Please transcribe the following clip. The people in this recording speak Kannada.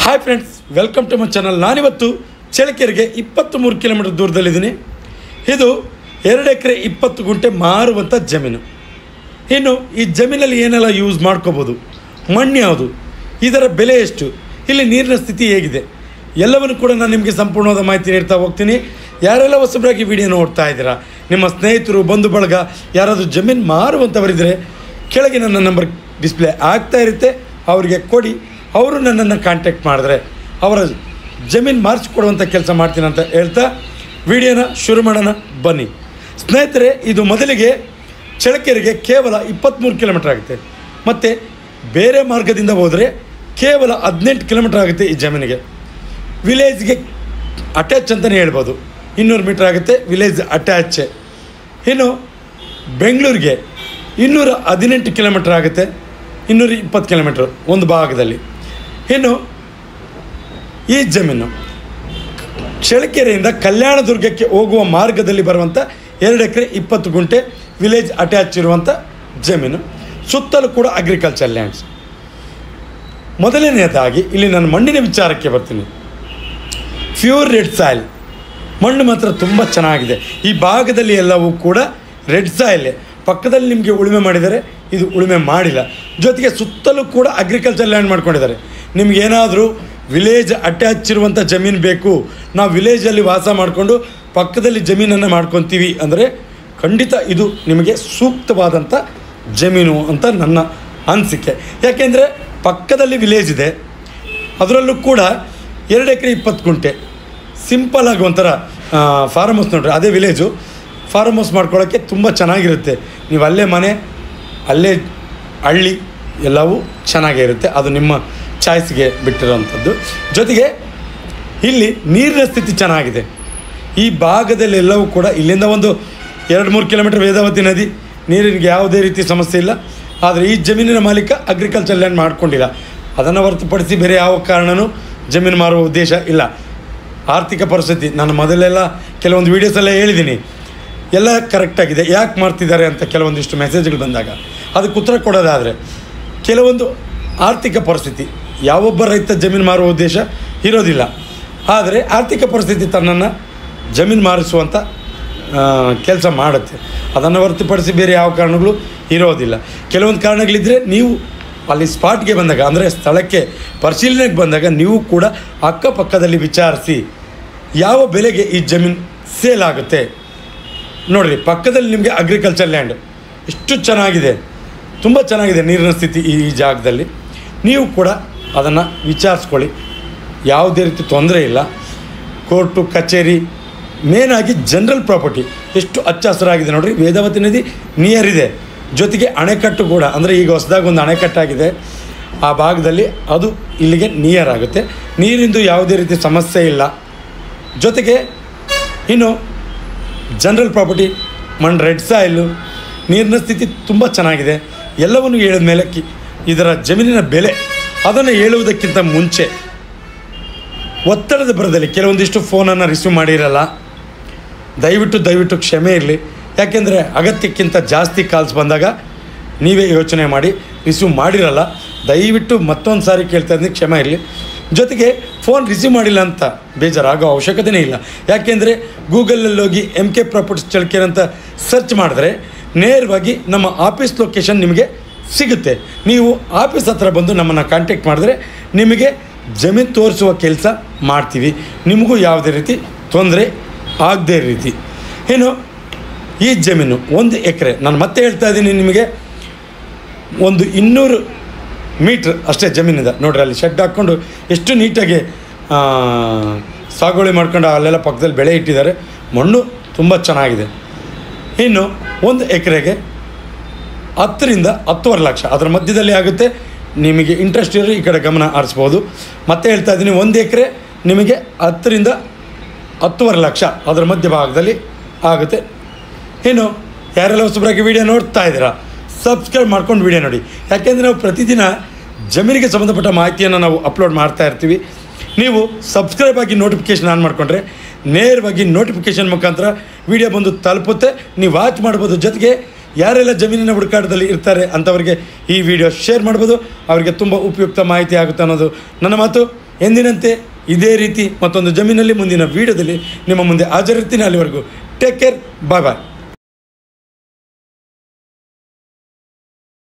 Hi friends, welcome to my channel. ನಾನಿವತ್ತು ಚಳ್ಳಕೆರೆಗೆ 23 ಕಿಲೋಮೀಟರ್ ದೂರದಲ್ಲಿದ್ದೀನಿ. ಇದು 2 ಎಕರೆ 20 ಗುಂಟೆ ಮಾರುವಂಥ ಜಮೀನು. ಇನ್ನು ಈ ಜಮೀನಲ್ಲಿ ಏನೆಲ್ಲ ಯೂಸ್ ಮಾಡ್ಕೋಬೋದು, ಮಣ್ಣು ಯಾವುದು, ಇದರ ಬೆಲೆ ಎಷ್ಟು, ಇಲ್ಲಿ ನೀರಿನ ಸ್ಥಿತಿ ಹೇಗಿದೆ, ಎಲ್ಲವನ್ನು ಕೂಡ ನಾನು ನಿಮಗೆ ಸಂಪೂರ್ಣವಾದ ಮಾಹಿತಿ ನೀಡ್ತಾ ಹೋಗ್ತೀನಿ. ಯಾರೆಲ್ಲ ಹೊಸಬರಾಗಿ ವಿಡಿಯೋ ನೋಡ್ತಾ ಇದ್ದೀರಾ, ನಿಮ್ಮ ಸ್ನೇಹಿತರು, ಬಂಧು ಬಳಗ ಯಾರಾದರೂ ಜಮೀನು ಮಾರುವಂಥವರಿದ್ದರೆ ಕೆಳಗೆ ನನ್ನ ನಂಬರ್ ಡಿಸ್ಪ್ಲೇ ಆಗ್ತಾ ಇರುತ್ತೆ, ಅವರಿಗೆ ಕೊಡಿ. ಅವರು ನನ್ನನ್ನು ಕಾಂಟ್ಯಾಕ್ಟ್ ಮಾಡಿದ್ರೆ ಅವರ ಜಮೀನು ಮಾರಿಸಿಕೊಡುವಂಥ ಕೆಲಸ ಮಾಡ್ತೀನಿ ಅಂತ ಹೇಳ್ತಾ ವಿಡಿಯೋನ ಶುರು ಮಾಡೋಣ ಬನ್ನಿ ಸ್ನೇಹಿತರೆ. ಇದು ಮೊದಲಿಗೆ ಚಳ್ಳಕೆರೆಗೆ ಕೇವಲ 23 ಕಿಲೋಮೀಟರ್ ಆಗುತ್ತೆ, ಮತ್ತು ಬೇರೆ ಮಾರ್ಗದಿಂದ ಹೋದರೆ ಕೇವಲ 18 ಕಿಲೋಮೀಟರ್ ಆಗುತ್ತೆ ಈ ಜಮೀನಿಗೆ. ವಿಲೇಜ್ಗೆ ಅಟ್ಯಾಚ್ ಅಂತಲೇ ಹೇಳ್ಬೋದು, 200 ಮೀಟರ್ ಆಗುತ್ತೆ ವಿಲೇಜ್ ಅಟ್ಯಾಚ್. ಇನ್ನು ಬೆಂಗಳೂರಿಗೆ 218 ಕಿಲೋಮೀಟರ್ ಆಗುತ್ತೆ, 220 ಕಿಲೋಮೀಟ್ರ್ ಒಂದು ಭಾಗದಲ್ಲಿ. ಇನ್ನು ಈ ಜಮೀನು ಚಳ್ಳಕೆರೆಯಿಂದ ಕಲ್ಯಾಣದುರ್ಗಕ್ಕೆ ಹೋಗುವ ಮಾರ್ಗದಲ್ಲಿ ಬರುವಂಥ 2 ಎಕರೆ 20 ಗುಂಟೆ ವಿಲೇಜ್ ಅಟ್ಯಾಚ್ ಇರುವಂಥ ಜಮೀನು. ಸುತ್ತಲೂ ಕೂಡ ಅಗ್ರಿಕಲ್ಚರ್ ಲ್ಯಾಂಡ್ಸ್. ಮೊದಲನೆಯದಾಗಿ ಇಲ್ಲಿ ನಾನು ಮಣ್ಣಿನ ವಿಚಾರಕ್ಕೆ ಬರ್ತೀನಿ. ಪ್ಯೂರ್ ರೆಡ್ ಸಾಯಿಲ್ ಮಣ್ಣು ಮಾತ್ರ ತುಂಬ ಚೆನ್ನಾಗಿದೆ. ಈ ಭಾಗದಲ್ಲಿ ಎಲ್ಲವೂ ಕೂಡ ರೆಡ್ ಸಾಯಿಲ್. ಪಕ್ಕದಲ್ಲಿ ನಿಮಗೆ ಉಳುಮೆ ಮಾಡಿದ್ದಾರೆ, ಇದು ಉಳುಮೆ ಮಾಡಿಲ್ಲ. ಜೊತೆಗೆ ಸುತ್ತಲೂ ಕೂಡ ಅಗ್ರಿಕಲ್ಚರ್ ಲ್ಯಾಂಡ್ ಮಾಡ್ಕೊಂಡಿದ್ದಾರೆ. ನಿಮಗೇನಾದರೂ ವಿಲೇಜ್ ಅಟ್ಯಾಚ್ ಇರುವಂಥ ಜಮೀನು ಬೇಕು, ನಾವು ವಿಲೇಜಲ್ಲಿ ವಾಸ ಮಾಡಿಕೊಂಡು ಪಕ್ಕದಲ್ಲಿ ಜಮೀನನ್ನು ಮಾಡ್ಕೊತೀವಿ ಅಂದರೆ ಖಂಡಿತ ಇದು ನಿಮಗೆ ಸೂಕ್ತವಾದಂಥ ಜಮೀನು ಅಂತ ನನ್ನ ಅನಿಸಿಕೆ. ಯಾಕೆಂದರೆ ಪಕ್ಕದಲ್ಲಿ ವಿಲೇಜ್ ಇದೆ, ಅದರಲ್ಲೂ ಕೂಡ 2 ಎಕರೆ 20 ಗುಂಟೆ ಸಿಂಪಲ್ ಆಗಿ ಒಂಥರ ಫಾರ್ಮ್ ಹೌಸ್ ನೋಡ್ರಿ, ಅದೇ ವಿಲೇಜು. ಫಾರ್ಮ್ ಹೌಸ್ ಮಾಡ್ಕೊಳ್ಳೋಕ್ಕೆ ತುಂಬ ಚೆನ್ನಾಗಿರುತ್ತೆ. ನೀವು ಅಲ್ಲೇ ಮನೆ, ಅಲ್ಲೇ ಹಳ್ಳಿ ಎಲ್ಲವೂ ಚೆನ್ನಾಗೇ ಇರುತ್ತೆ. ಅದು ನಿಮ್ಮ ಚಾಯ್ಸ್ಗೆ ಬಿಟ್ಟಿರೋವಂಥದ್ದು. ಜೊತೆಗೆ ಇಲ್ಲಿ ನೀರಿನ ಸ್ಥಿತಿ ಚೆನ್ನಾಗಿದೆ. ಈ ಭಾಗದಲ್ಲೆಲ್ಲವೂ ಕೂಡ ಇಲ್ಲಿಂದ ಒಂದು 2-3 ಕಿಲೋಮೀಟರ್ ವೇದಾವತಿ ನದಿ, ನೀರಿನ ಯಾವುದೇ ರೀತಿ ಸಮಸ್ಯೆ ಇಲ್ಲ. ಆದರೆ ಈ ಜಮೀನಿನ ಮಾಲೀಕ ಅಗ್ರಿಕಲ್ಚರ್ ಲ್ಯಾಂಡ್ ಮಾಡ್ಕೊಂಡಿಲ್ಲ. ಅದನ್ನು ಹೊರತುಪಡಿಸಿ ಬೇರೆ ಯಾವ ಕಾರಣವೂ ಜಮೀನು ಮಾರುವ ಉದ್ದೇಶ ಇಲ್ಲ. ಆರ್ಥಿಕ ಪರಿಸ್ಥಿತಿ ನಾನು ಮೊದಲೆಲ್ಲ ಕೆಲವೊಂದು ವೀಡಿಯೋಸೆಲ್ಲ ಹೇಳಿದ್ದೀನಿ, ಎಲ್ಲ ಕರೆಕ್ಟಾಗಿದೆ. ಯಾಕೆ ಮಾಡ್ತಿದ್ದಾರೆ ಅಂತ ಕೆಲವೊಂದಿಷ್ಟು ಮೆಸೇಜ್ಗಳು ಬಂದಾಗ ಅದಕ್ಕೆ ಉತ್ತರ ಕೊಡೋದಾದರೆ, ಕೆಲವೊಂದು ಆರ್ಥಿಕ ಪರಿಸ್ಥಿತಿ, ಯಾವೊಬ್ಬ ರೈತ ಜಮೀನು ಮಾರುವ ಉದ್ದೇಶ ಇರೋದಿಲ್ಲ. ಆದರೆ ಆರ್ಥಿಕ ಪರಿಸ್ಥಿತಿ ತನ್ನನ್ನು ಜಮೀನು ಮಾರಿಸುವಂಥ ಕೆಲಸ ಮಾಡುತ್ತೆ. ಅದನ್ನು ಹೊರತುಪಡಿಸಿ ಬೇರೆ ಯಾವ ಕಾರಣಗಳು ಇರೋದಿಲ್ಲ. ಕೆಲವೊಂದು ಕಾರಣಗಳಿದ್ದರೆ ನೀವು ಅಲ್ಲಿ ಸ್ಪಾಟ್ಗೆ ಬಂದಾಗ, ಅಂದರೆ ಸ್ಥಳಕ್ಕೆ ಪರಿಶೀಲನೆಗೆ ಬಂದಾಗ ನೀವು ಕೂಡ ಅಕ್ಕಪಕ್ಕದಲ್ಲಿ ವಿಚಾರಿಸಿ ಯಾವ ಬೆಲೆಗೆ ಈ ಜಮೀನು ಸೇಲ್ ಆಗುತ್ತೆ. ನೋಡಿರಿ, ಪಕ್ಕದಲ್ಲಿ ನಿಮಗೆ ಅಗ್ರಿಕಲ್ಚರ್ ಲ್ಯಾಂಡ್ ಎಷ್ಟು ಚೆನ್ನಾಗಿದೆ, ತುಂಬ ಚೆನ್ನಾಗಿದೆ ನೀರಿನ ಸ್ಥಿತಿ ಈ ಜಾಗದಲ್ಲಿ. ನೀವು ಕೂಡ ಅದನ್ನು ವಿಚಾರಿಸ್ಕೊಳ್ಳಿ, ಯಾವುದೇ ರೀತಿ ತೊಂದರೆ ಇಲ್ಲ. ಕೋರ್ಟು ಕಚೇರಿ, ಮೇನಾಗಿ ಜನರಲ್ ಪ್ರಾಪರ್ಟಿ ಎಷ್ಟು ಹಚ್ಚ ಹಸಿರಾಗಿದೆ ನೋಡಿರಿ. ವೇದಾವತಿ ನದಿ ನಿಯರ್ ಇದೆ, ಜೊತೆಗೆ ಅಣೆಕಟ್ಟು ಕೂಡ, ಅಂದರೆ ಈಗ ಹೊಸದಾಗಿ ಒಂದು ಅಣೆಕಟ್ಟಾಗಿದೆ ಆ ಭಾಗದಲ್ಲಿ, ಅದು ಇಲ್ಲಿಗೆ ನಿಯರ್ ಆಗುತ್ತೆ. ನೀರಿಂದು ಯಾವುದೇ ರೀತಿ ಸಮಸ್ಯೆ ಇಲ್ಲ. ಜೊತೆಗೆ ಇನ್ನು ಜನರಲ್ ಪ್ರಾಪರ್ಟಿ, ಮಣ್ಣು ರೆಡ್ ಸಾಯಿಲು, ನೀರಿನ ಸ್ಥಿತಿ ತುಂಬ ಚೆನ್ನಾಗಿದೆ. ಎಲ್ಲವನ್ನು ಹೇಳಿದ ಮೇಲೆ ಇದರ ಜಮೀನಿನ ಬೆಲೆ ಅದನ್ನು ಹೇಳುವುದಕ್ಕಿಂತ ಮುಂಚೆ ಒತ್ತಡದ ಬರದಲ್ಲಿ ಕೆಲವೊಂದಿಷ್ಟು ಫೋನನ್ನು ರಿಸೀವ್ ಮಾಡಿರಲ್ಲ, ದಯವಿಟ್ಟು ಕ್ಷಮೆ ಇರಲಿ. ಯಾಕೆಂದರೆ ಅಗತ್ಯಕ್ಕಿಂತ ಜಾಸ್ತಿ ಕಾಲ್ಸ್ ಬಂದಾಗ ನೀವೇ ಯೋಚನೆ ಮಾಡಿ ರಿಸೀವ್ ಮಾಡಿರಲ್ಲ. ದಯವಿಟ್ಟು ಮತ್ತೊಂದು ಸಾರಿ ಕೇಳ್ತಾ ಇದ್ದೀನಿ, ಕ್ಷಮೆ ಇರಲಿ. ಜೊತೆಗೆ ಫೋನ್ ರಿಸೀವ್ ಮಾಡಿಲ್ಲ ಅಂತ ಬೇಜಾರಾಗೋ ಅವಶ್ಯಕತೆಯೇ ಇಲ್ಲ. ಯಾಕೆಂದರೆ ಗೂಗಲಲ್ಲಿ ಹೋಗಿ MK ಪ್ರಾಪರ್ಟೀಸ್ ಚಳ್ಳಕೆರೆ ಅಂತ ಸರ್ಚ್ ಮಾಡಿದ್ರೆ ನೇರವಾಗಿ ನಮ್ಮ ಆಫೀಸ್ ಲೊಕೇಶನ್ ನಿಮಗೆ ಸಿಗುತ್ತೆ. ನೀವು ಆಫೀಸ್ ಹತ್ರ ಬಂದು ನಮ್ಮನ್ನು ಕಾಂಟ್ಯಾಕ್ಟ್ ಮಾಡಿದ್ರೆ ನಿಮಗೆ ಜಮೀನು ತೋರಿಸುವ ಕೆಲಸ ಮಾಡ್ತೀವಿ. ನಿಮಗೂ ಯಾವುದೇ ರೀತಿ ತೊಂದರೆ ಆಗದೇ ರೀತಿ. ಏನು ಈ ಜಮೀನು 1 ಎಕರೆ, ನಾನು ಮತ್ತೆ ಹೇಳ್ತಾ ಇದ್ದೀನಿ ನಿಮಗೆ, ಒಂದು 200 ಮೀಟ್ರ್ ಅಷ್ಟೇ ಜಮೀನಿದೆ. ನೋಡ್ರಿ, ಅಲ್ಲಿ ಶೆಡ್ ಹಾಕ್ಕೊಂಡು ಎಷ್ಟು ನೀಟಾಗಿ ಸಾಗುವಳಿ ಮಾಡ್ಕೊಂಡು ಅಲ್ಲೆಲ್ಲ ಪಕ್ಕದಲ್ಲಿ ಬೆಳೆ ಇಟ್ಟಿದ್ದಾರೆ. ಮಣ್ಣು ತುಂಬ ಚೆನ್ನಾಗಿದೆ. ಇನ್ನು 1 ಎಕರೆಗೆ 10ರಿಂದ 10.5 ಲಕ್ಷ ಅದರ ಮಧ್ಯದಲ್ಲಿ ಆಗುತ್ತೆ. ನಿಮಗೆ ಇಂಟ್ರೆಸ್ಟ್ ಇರೋ ಈ ಕಡೆ ಗಮನ ಹರಿಸ್ಬೋದು. ಮತ್ತೆ ಹೇಳ್ತಾ ಇದ್ದೀನಿ, 1 ಎಕರೆ ನಿಮಗೆ 10ರಿಂದ 10.5 ಲಕ್ಷ ಅದರ ಮಧ್ಯ ಭಾಗದಲ್ಲಿ ಆಗುತ್ತೆ. ಇನ್ನು ಯಾರೆಲ್ಲ ಹೊಸಬರಾಗಿ ವಿಡಿಯೋ ನೋಡ್ತಾ ಇದ್ದೀರಾ, ಸಬ್ಸ್ಕ್ರೈಬ್ ಮಾಡ್ಕೊಂಡು ವಿಡಿಯೋ ನೋಡಿ. ಯಾಕೆಂದರೆ ನಾವು ಪ್ರತಿದಿನ ಜಮೀನಿಗೆ ಸಂಬಂಧಪಟ್ಟ ಮಾಹಿತಿಯನ್ನು ನಾವು ಅಪ್ಲೋಡ್ ಮಾಡ್ತಾ ಇರ್ತೀವಿ. ನೀವು ಸಬ್ಸ್ಕ್ರೈಬ್ ಆಗಿ ನೋಟಿಫಿಕೇಷನ್ ಆನ್ ಮಾಡಿಕೊಂಡ್ರೆ ನೇರವಾಗಿ ನೋಟಿಫಿಕೇಷನ್ ಮುಖಾಂತರ ವಿಡಿಯೋ ಬಂದು ತಲುಪುತ್ತೆ, ನೀವು ವಾಚ್ ಮಾಡ್ಬೋದು. ಜೊತೆಗೆ ಯಾರೆಲ್ಲ ಜಮೀನಿನ ಹುಡುಕಾಟದಲ್ಲಿ ಇರ್ತಾರೆ ಅಂಥವರಿಗೆ ಈ ವಿಡಿಯೋ ಶೇರ್ ಮಾಡ್ಬೋದು, ಅವರಿಗೆ ತುಂಬ ಉಪಯುಕ್ತ ಮಾಹಿತಿ ಆಗುತ್ತೆ ಅನ್ನೋದು ನನ್ನ ಮಾತು. ಎಂದಿನಂತೆ ಇದೇ ರೀತಿ ಮತ್ತೊಂದು ಜಮೀನಲ್ಲಿ ಮುಂದಿನ ವೀಡಿಯೋದಲ್ಲಿ ನಿಮ್ಮ ಮುಂದೆ ಹಾಜರಿರ್ತೀನಿ. ಅಲ್ಲಿವರೆಗೂ ಟೇಕ್ ಕೇರ್, ಬಾಯ್ ಬಾಯ್.